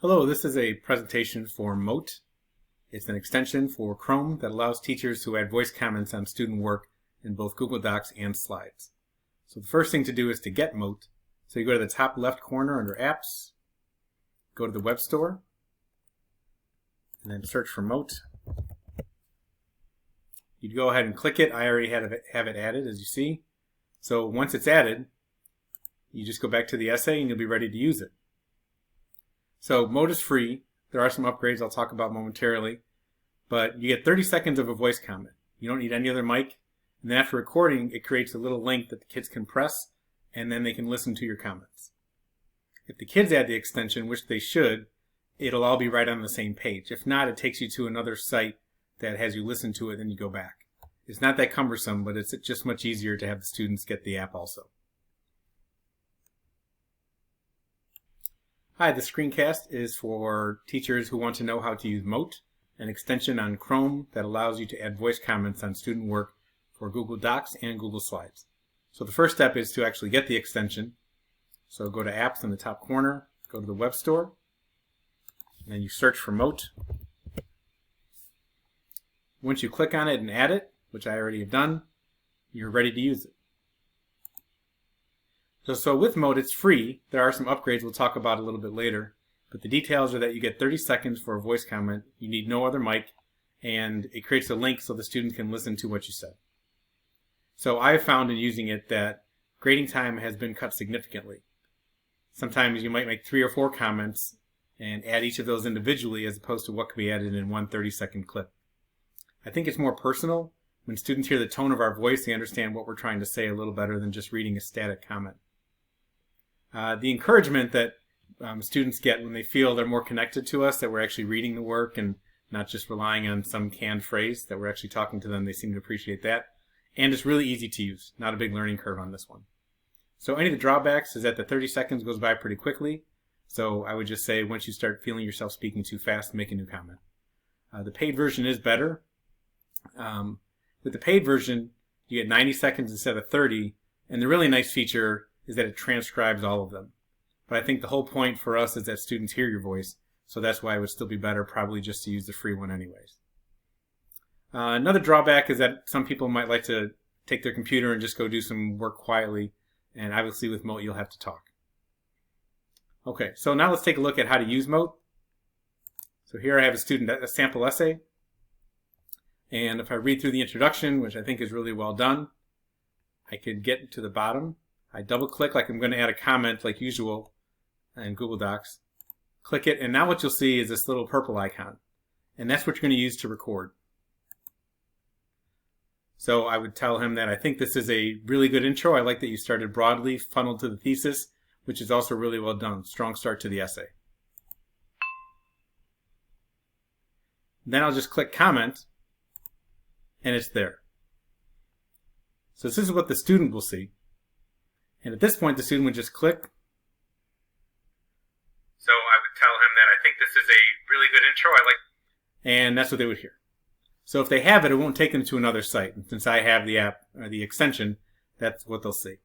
Hello, this is a presentation for Mote. It's an extension for Chrome that allows teachers to add voice comments on student work in both Google Docs and slides. So the first thing to do is to get Mote. So you go to the top left corner under Apps, go to the Web Store, and then search for Mote. You'd go ahead and click it. I already have it added, as you see. So once it's added, you just go back to the essay and you'll be ready to use it. So Mote is free. There are some upgrades I'll talk about momentarily, but you get 30 seconds of a voice comment. You don't need any other mic. And then after recording, it creates a little link that the kids can press, and then they can listen to your comments. If the kids add the extension, which they should, it'll all be right on the same page. If not, it takes you to another site that has you listen to it, then you go back. It's not that cumbersome, but it's just much easier to have the students get the app also. Hi, the screencast is for teachers who want to know how to use Mote, an extension on Chrome that allows you to add voice comments on student work for Google Docs and Google Slides. So the first step is to actually get the extension. So go to Apps in the top corner, go to the Web Store, and then you search for Mote. Once you click on it and add it, which I already have done, you're ready to use it. So with Mote, it's free. There are some upgrades we'll talk about a little bit later, but the details are that you get 30 seconds for a voice comment, you need no other mic, and it creates a link so the student can listen to what you said. So I've found in using it that grading time has been cut significantly. Sometimes you might make 3 or 4 comments and add each of those individually as opposed to what could be added in one 30-second clip. I think it's more personal. When students hear the tone of our voice, they understand what we're trying to say a little better than just reading a static comment. The encouragement that students get when they feel they're more connected to us, that we're actually reading the work and not just relying on some canned phrase, that we're actually talking to them, they seem to appreciate that. And it's really easy to use, not a big learning curve on this one. So any of the drawbacks is that the 30 seconds goes by pretty quickly. So I would just say once you start feeling yourself speaking too fast, make a new comment. The paid version is better. With the paid version, you get 90 seconds instead of 30, and the really nice feature is that it transcribes all of them. But I think the whole point for us is that students hear your voice, so that's why it would still be better probably just to use the free one anyways. Another drawback is that some people might like to take their computer and just go do some work quietly, and obviously with Mote you'll have to talk. Okay, so now let's take a look at how to use Mote. So here I have a sample essay, and if I read through the introduction, which I think is really well done, I could get to the bottom. I double click like I'm going to add a comment like usual in Google Docs. Click it, and now what you'll see is this little purple icon. And that's what you're going to use to record. So I would tell him that I think this is a really good intro. I like that you started broadly, funneled to the thesis, which is also really well done. Strong start to the essay. Then I'll just click comment, and it's there. So this is what the student will see. And at this point, the student would just click. So I would tell him that I think this is a really good intro. And that's what they would hear. So if they have it, it won't take them to another site. And since I have the app, or the extension, that's what they'll see.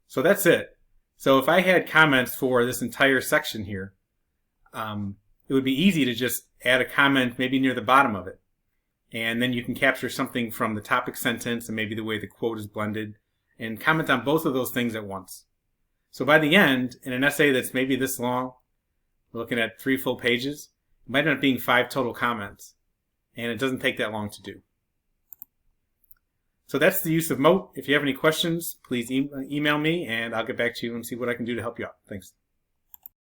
So that's it. So if I had comments for this entire section here, it would be easy to just add a comment maybe near the bottom of it. And then you can capture something from the topic sentence and maybe the way the quote is blended, and comment on both of those things at once. So by the end, in an essay that's maybe this long, we're looking at 3 full pages, it might end up being 5 total comments. And it doesn't take that long to do. So that's the use of Mote. If you have any questions, please email me and I'll get back to you and see what I can do to help you out. Thanks.